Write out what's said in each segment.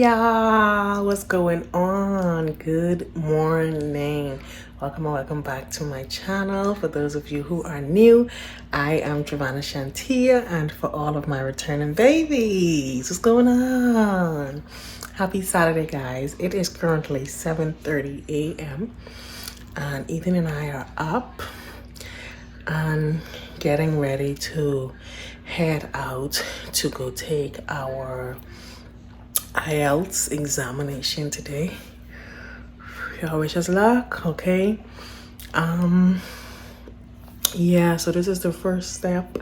y'all, what's going on? Good morning. Welcome back to my channel. For those of you who are new, I am TrevannaShantia, and for all of my returning babies, what's going on? Happy Saturday, guys. It is currently 7:30 a.m. and Ethan and I are up and getting ready to head out to go take our IELTS examination today. Y'all wish us luck, okay? Yeah, so this is the first step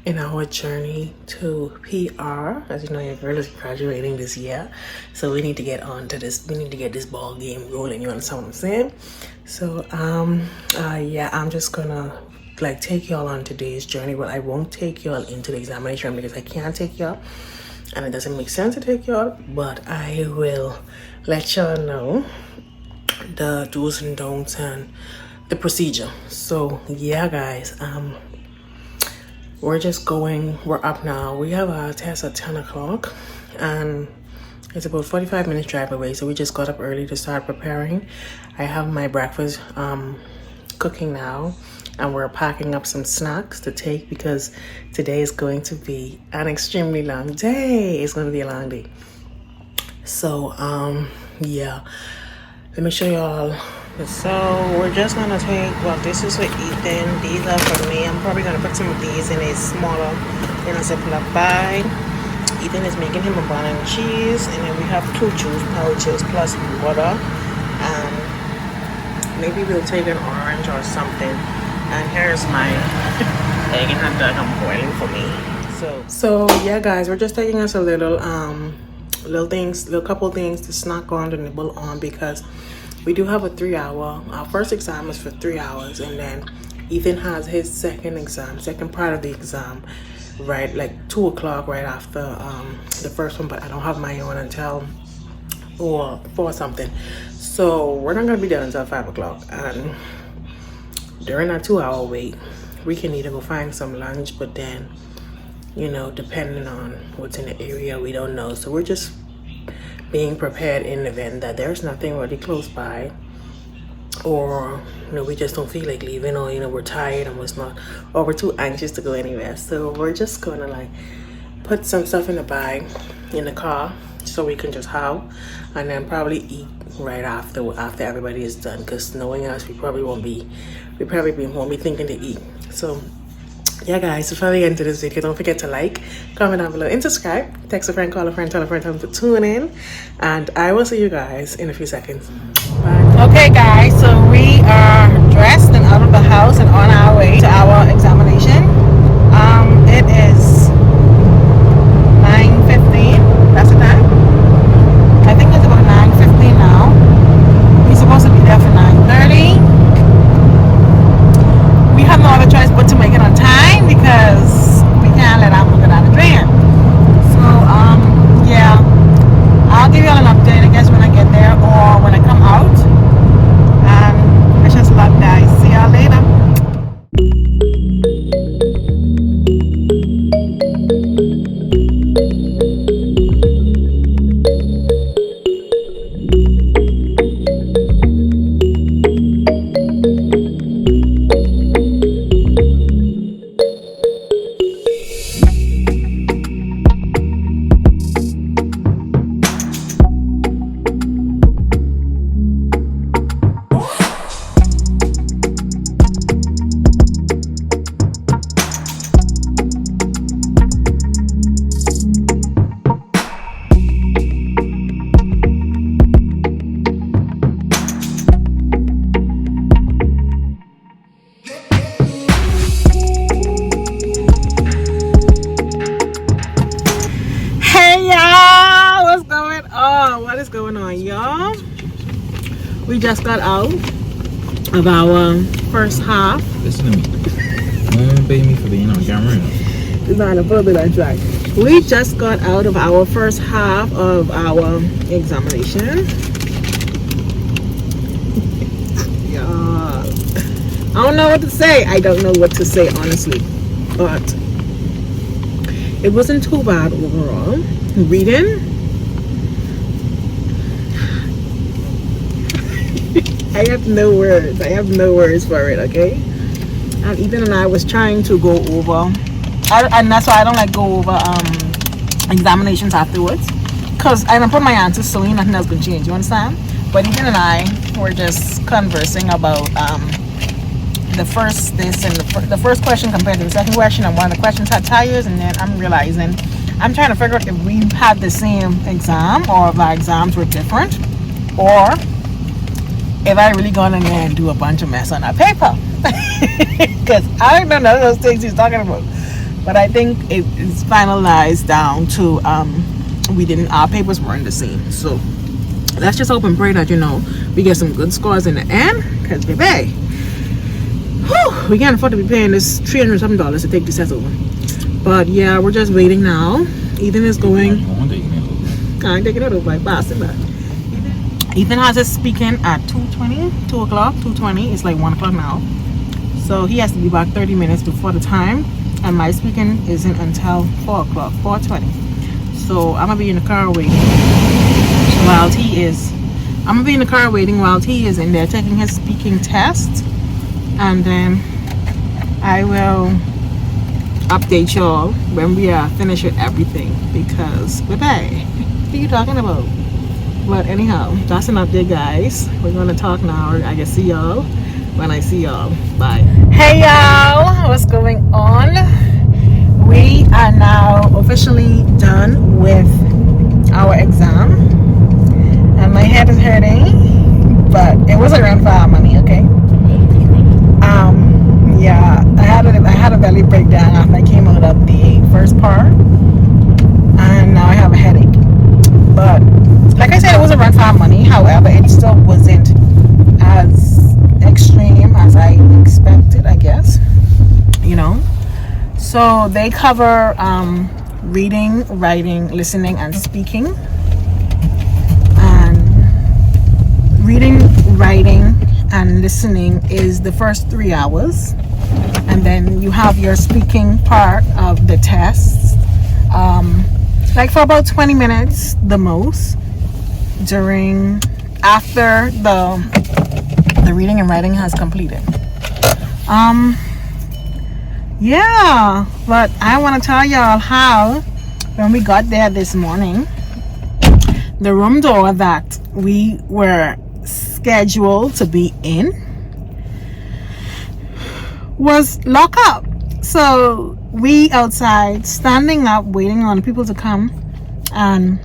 in our journey to PR. As you know, your girl is graduating this year, so we need to get on to this. We need to get this ball game rolling. You understand what I'm saying? So yeah, I'm just gonna take y'all on today's journey, but I won't take y'all into the examination because I can't take y'all and it doesn't make sense to take y'all, but I will let y'all know the do's and don'ts and the procedure. So yeah, guys, we're up now. We have a test at 10 o'clock and it's about 45 minutes drive away, so we just got up early to start preparing. I have my breakfast cooking now, and we're packing up some snacks to take because today is going to be an extremely long day. It's going to be a long day. So yeah, let me show y'all. So we're just gonna take, well, this is for Ethan, these are for me. I'm probably gonna put some of these in a smaller, in a Ziploc bag. Ethan is making him a bun and cheese, and then we have 2 juice pouches plus water, and maybe we'll take an orange or something. And here's my egg and hot dog I'm boiling for me. So yeah, guys, we're just taking us a little couple things to snack on, to nibble on, because we do have a 3-hour. Our first exam is for 3 hours, and then Ethan has his second part of the exam, right, like 2 o'clock, right after the first one. But I don't have my own until 4 something. So we're not gonna be done until 5 o'clock, and during that 2-hour wait, we can either go find some lunch, but then, you know, depending on what's in the area, we don't know. So we're just being prepared in the event that there's nothing really close by, or, you know, we just don't feel like leaving, or, you know, we're tired and whatnot, or we're too anxious to go anywhere. So we're just gonna put some stuff in the bag in the car so we can just have, and then probably eat right after everybody is done, because knowing us, we probably won't be thinking to eat. So yeah, guys, before we get into this video, don't forget to like, comment down below, and subscribe. Text a friend, call a friend, tell a friend, to tune in, and I will see you guys in a few seconds. Bye. Okay, guys, so we are dressed and out of the house and on our way to our examination. It is 9:15. That's the time. I think it's about 9:15 now. We're supposed to be there for 9:30. We have no other choice but to make it on time because we can't let our mother down the drain. So yeah, I'll give you all an update, I guess, when I get there or when I come out. And wish us luck, guys. See y'all later. What is going on, y'all? We just got out of our first half. Listen to me. Don't pay me for being on camera. It's not a little bit on track. We just got out of our first half of our examination. Y'all, I don't know what to say. I don't know what to say, honestly. But it wasn't too bad overall. Reading, I have no words. I have no words for it, okay? And Ethan and I was trying to go over, and that's why I don't like go over examinations afterwards, because I don't put my answers so nothing else can change, you understand? But Ethan and I were just conversing about the first the first question compared to the second question, and one of the questions had tires, and then I'm realizing I'm trying to figure out if we had the same exam or if our exams were different, or if I really gone in there and do a bunch of mess on that paper. Because I don't know none of those things he's talking about. But I think it is finalized down to our papers weren't the same. So let's just hope and pray that, you know, we get some good scores in the end. Because baby, we can't afford to be paying this $300 something to take this test over. But yeah, we're just waiting now. Ethan is going. I'm taking it over by passing back. Ethan has his speaking at 2:20, 2 o'clock, 2:20. It's like 1 o'clock now. So he has to be back 30 minutes before the time. And my speaking isn't until 4 o'clock, 4:20. So I'm going to be in the car waiting while he is. I'm going to be in the car waiting while he is in there taking his speaking test. And then I will update y'all when we are finished with everything. Because, baby, what are you talking about? But anyhow, that's an update, guys. We're going to talk now. I can see y'all when I see y'all. Bye. Hey, y'all. What's going on? We are now officially done with our exam. And my head is hurting. But it was around for our money, okay? Yeah. I had a belly breakdown after I came out of the first part. And now I have a headache. But like I said, it was a run for our money. However, it still wasn't as extreme as I expected, I guess. You know. So they cover reading, writing, listening, and speaking. And reading, writing, and listening is the first 3 hours. And then you have your speaking part of the tests. Like for about 20 minutes the most after the reading and writing has completed. Yeah, but I want to tell y'all how when we got there this morning, the room door that we were scheduled to be in was locked up. So we outside standing up waiting on people to come and,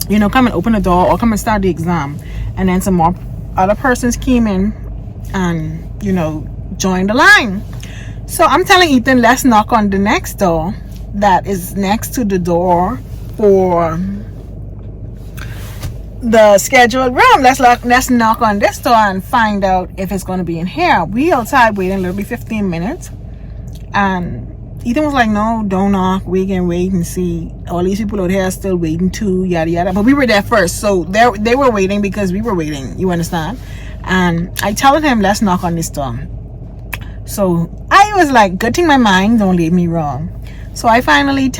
you know, come and open the door or come and start the exam. And then some more other persons came in and, you know, joined the line. So I'm telling Ethan, let's knock on the next door that is next to the door for the scheduled room. Let's knock on this door and find out if it's going to be in here. We outside waiting literally 15 minutes. And Ethan was like, no, don't knock. We can wait and see. All these people out here are still waiting too, yada yada. But we were there first, so they were waiting because we were waiting. You understand? And I told him, let's knock on this door. So I was like, good thing my mind don't lead me wrong. So I finally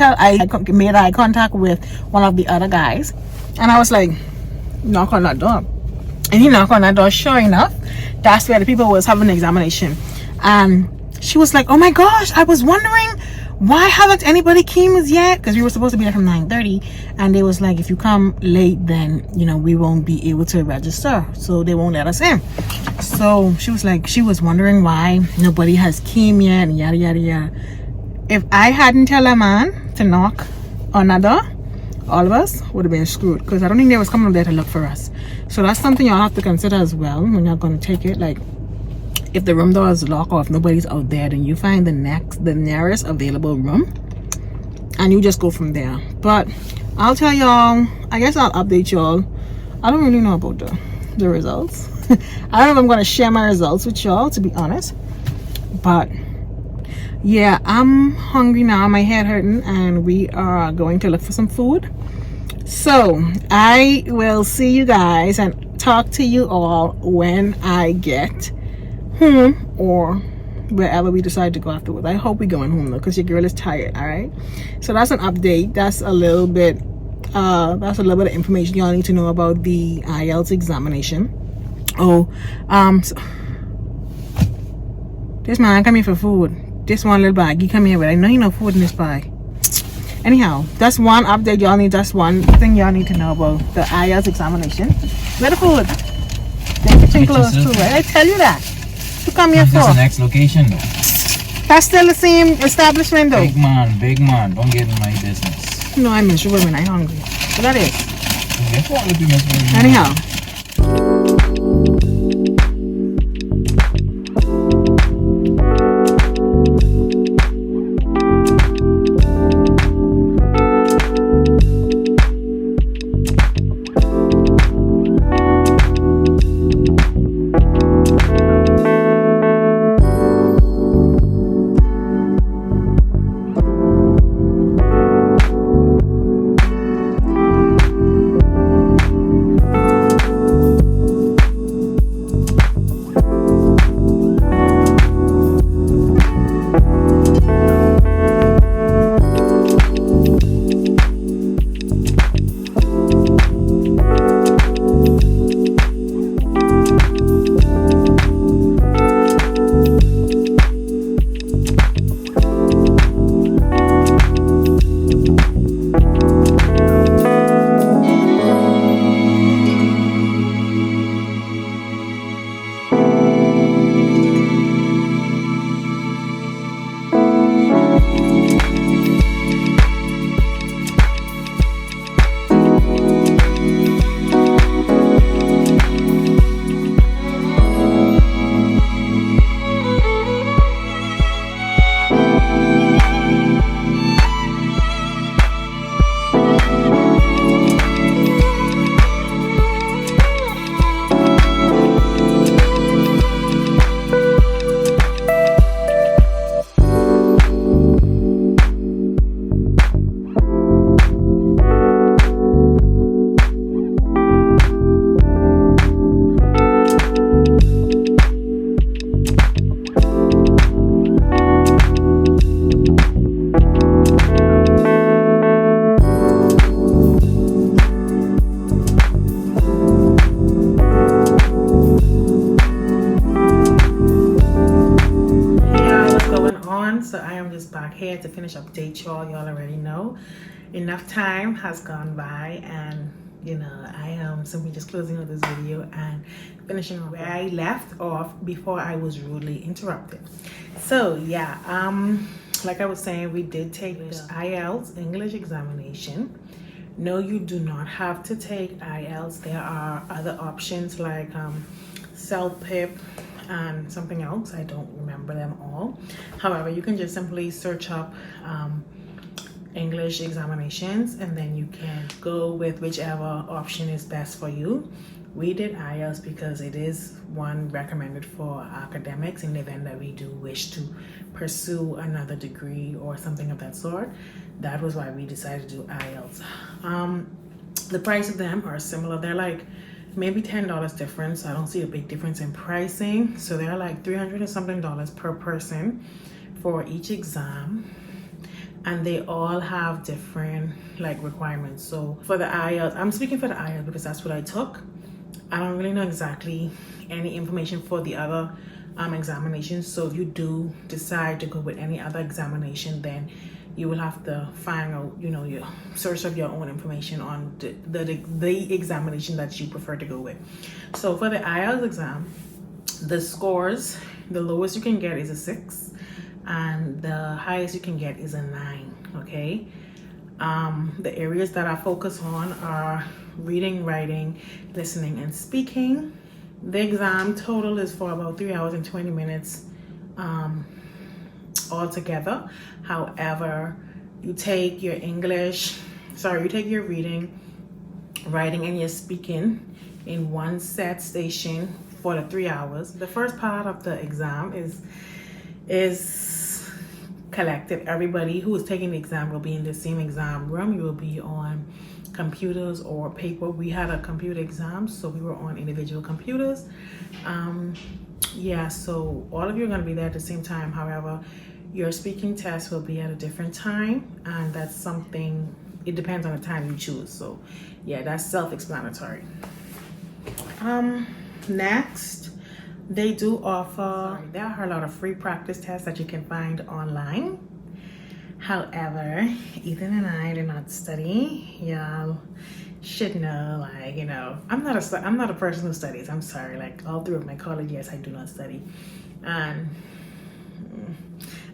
made eye contact with one of the other guys, and I was like, knock on that door. And he knocked on that door. Sure enough, that's where the people was having an examination. And she was like, oh my gosh, I was wondering why haven't anybody came yet, because we were supposed to be there from 9:30, and they was like, if you come late, then, you know, we won't be able to register, so they won't let us in. So she was like, she was wondering why nobody has came yet, and yada yada yada. If I hadn't tell a man to knock on that door, all of us would have been screwed, because I don't think they was coming up there to look for us. So that's something y'all have to consider as well when you're going to take it. Like, if the room door is locked or if nobody's out there, then you find the nearest available room and you just go from there. But I'll tell y'all, I guess I'll update y'all. I don't really know about the results. I don't know if I'm going to share my results with y'all, to be honest. But yeah, I'm hungry now, my head hurting, and we are going to look for some food. So I will see you guys and talk to you all when I get home or wherever we decide to go afterwards. I hope we're going home though, because your girl is tired. All right, so that's an update. That's a little bit of information y'all need to know about the IELTS examination. Oh, so this man come here for food. This one little bag he come here with. I know you know food in this bag. Anyhow, that's one update y'all need. That's one thing y'all need to know about the IELTS examination. Where the food? The kitchen closed too, right? I tell you that. You come here for? That's the next location though. That's still the same establishment though. Big man, don't get in my business. No, I'm miserable when I'm hungry. So that is. Guess what would be miserable? Anyhow. So I am just back here to finish update y'all. Y'all already know enough time has gone by, and you know I am simply just closing out this video and finishing where I left off before I was rudely interrupted. So yeah, like I was saying, we did take the IELTS English examination. No, you do not have to take IELTS. There are other options like self-pip and something else. I don't remember them all. However, you can just simply search up English examinations, and then you can go with whichever option is best for you. We did IELTS because it is one recommended for academics in the event that we do wish to pursue another degree or something of that sort. That was why we decided to do IELTS. The price of them are similar. They're like maybe $10 difference. I don't see a big difference in pricing. So they're like $300 and something per person for each exam, and they all have different like requirements. So for the IELTS, I'm speaking for the IELTS because that's what I took. I don't really know exactly any information for the other examinations. So if you do decide to go with any other examination, then you will have to find out, you know, your source of your own information on the examination that you prefer to go with. So for the IELTS exam, the scores, the lowest you can get is a 6, and the highest you can get is a 9. Okay. The areas that I focus on are reading, writing, listening, and speaking. The exam total is for about 3 hours and 20 minutes altogether. However, you take your your reading, writing, and your speaking in one set station for the 3 hours. The first part of the exam is collective. Everybody who is taking the exam will be in the same exam room. You will be on computers or paper. We had a computer exam, so we were on individual computers. Yeah, so all of you are going to be there at the same time. However, your speaking test will be at a different time, and that's something, it depends on the time you choose. So yeah, that's self-explanatory. Next, they do offer, there are a lot of free practice tests that you can find online. However, Ethan and I do not study. Y'all should know, like, you know, I'm not a person who studies. I'm sorry. Like, all through my college years, I do not study. And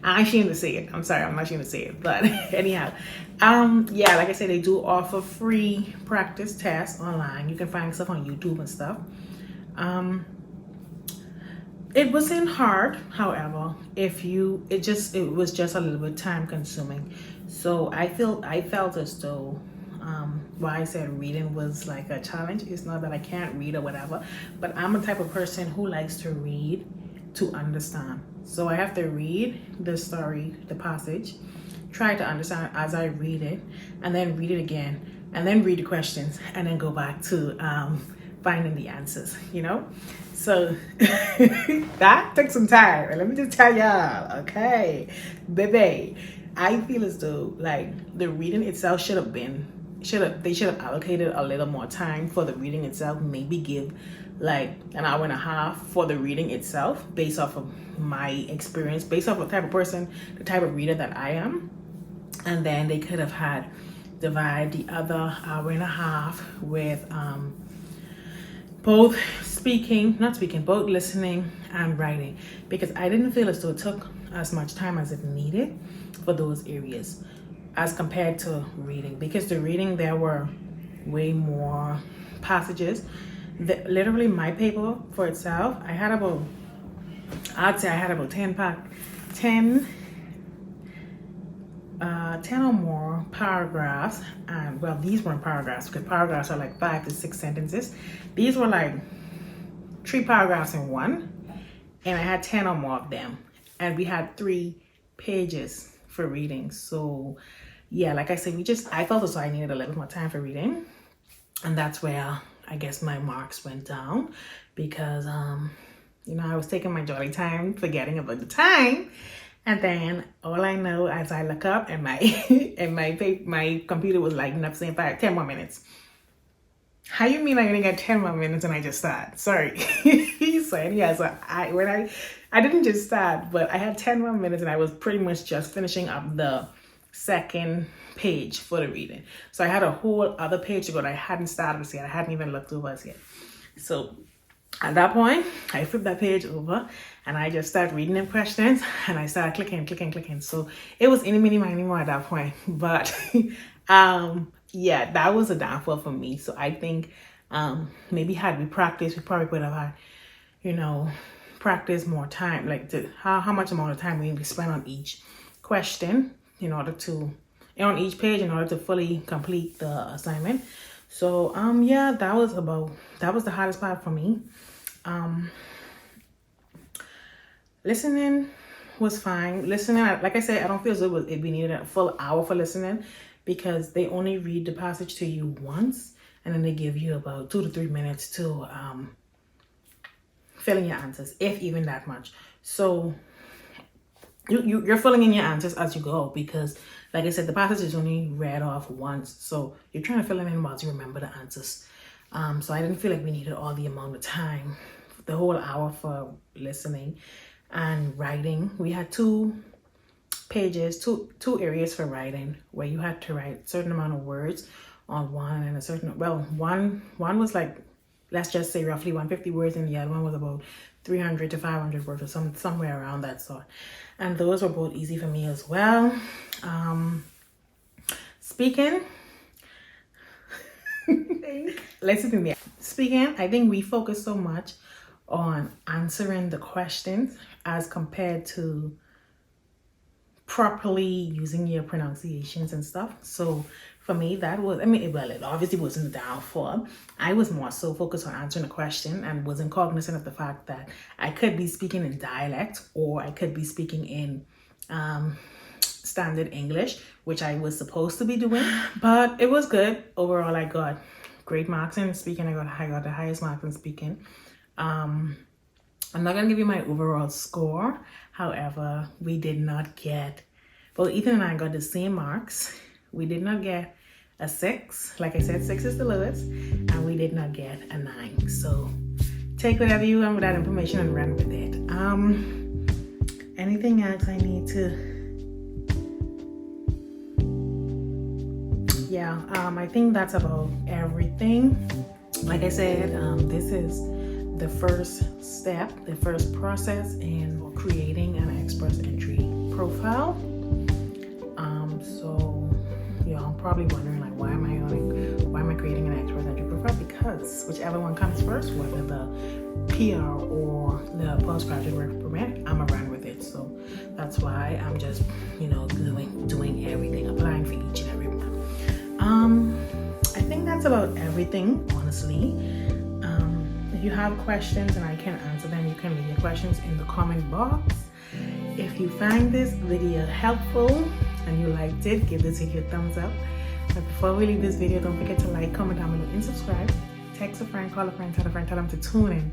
I'm ashamed to say it. I'm sorry, I'm not ashamed to say it. But anyhow, yeah, like I said, they do offer free practice tests online. You can find stuff on YouTube and stuff. It wasn't hard, however, it was just a little bit time consuming. So I felt as though why I said reading was like a challenge. It's not that I can't read or whatever, but I'm the type of person who likes to read to understand. So I have to read the story, the passage, try to understand as I read it, and then read it again, and then read the questions, and then go back to finding the answers, you know? So that took some time. And let me just tell y'all, okay, baby, I feel as though like the reading itself they should have allocated a little more time for the reading itself. Maybe give like an hour and a half for the reading itself, based off of my experience, based off of the type of person, the type of reader that I am. And then they could have divide the other hour and a half with both both listening and writing, because I didn't feel as though it took as much time as it needed for those areas as compared to reading, because the reading, there were way more passages. Literally my paper for itself, I'd say I had about 10 or more paragraphs. And well, these weren't paragraphs, because paragraphs are like 5 to 6 sentences. These were like 3 paragraphs in one, and I had 10 or more of them, and we had 3 pages for reading. So yeah, like I said, I felt as though I needed a little more time for reading, and that's where I guess my marks went down, because you know, I was taking my jolly time, forgetting about the time. And then all I know, as I look up, and my computer was lighting up saying 10 more minutes. How you mean I only got 10 more minutes and I just started? Sorry. So anyhow, so I didn't just start, but I had 10 more minutes, and I was pretty much just finishing up the second page for the reading. So I had a whole other page to go that I hadn't started yet. I hadn't even looked over it yet. So at that point, I flipped that page over, and I just started reading them questions, and I started clicking. So it was any, mini, miny, mo at that point. But yeah, that was a downfall for me. So I think maybe had we practiced, we probably would have had, you know, practice more time, like how much amount of time we need to spend on each question on each page in order to fully complete the assignment. So yeah, that was the hardest part for me. Listening was fine. Listening, like I said, I don't feel as though we needed a full hour for listening, because they only read the passage to you once, and then they give you about 2 to 3 minutes to fill in your answers, if even that much. So you're filling in your answers as you go, because like I said, the passage is only read off once, so you're trying to fill them in while you remember the answers. So I didn't feel like we needed all the amount of time, the whole hour for listening and writing. We had 2 pages, two areas for writing, where you had to write a certain amount of words on one, and one was like, let's just say roughly 150 words, and the other one was about 300 to 500 words, or somewhere around that sort. And those were both easy for me as well. Speaking, listen to me. Speaking, I think we focus so much on answering the questions as compared to properly using your pronunciations and stuff. So for me, that was, it obviously wasn't a downfall. I was more so focused on answering the question, and wasn't cognizant of the fact that I could be speaking in dialect, or I could be speaking in standard English, which I was supposed to be doing. But it was good. Overall, I got great marks in speaking. I got the highest marks in speaking. I'm not going to give you my overall score. However, we did not get, both Ethan and I got the same marks. We did not get a 6. Like I said, 6 is the lowest, and we did not get a 9. So take whatever you want with that information and run with it. Anything else I need to? Yeah, I think that's about everything. Like I said, this is the first step, the first process in creating an express entry profile. So I'm probably wondering, like, why am I creating an express entry profile? Because whichever one comes first, whether the PR or the postgraduate work permit, I'm around with it. So that's why I'm just doing everything, applying for each and every one. I think that's about everything, honestly. If you have questions and I can answer them, you can leave your questions in the comment box. If you find this video helpful and you liked it, give this video a thumbs up. But before we leave this video, don't forget to like, comment down below, and subscribe. Text a friend, call a friend, tell a friend, tell them to tune in.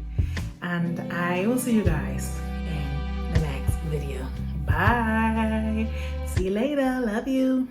And I will see you guys in the next video. Bye. See you later. Love you.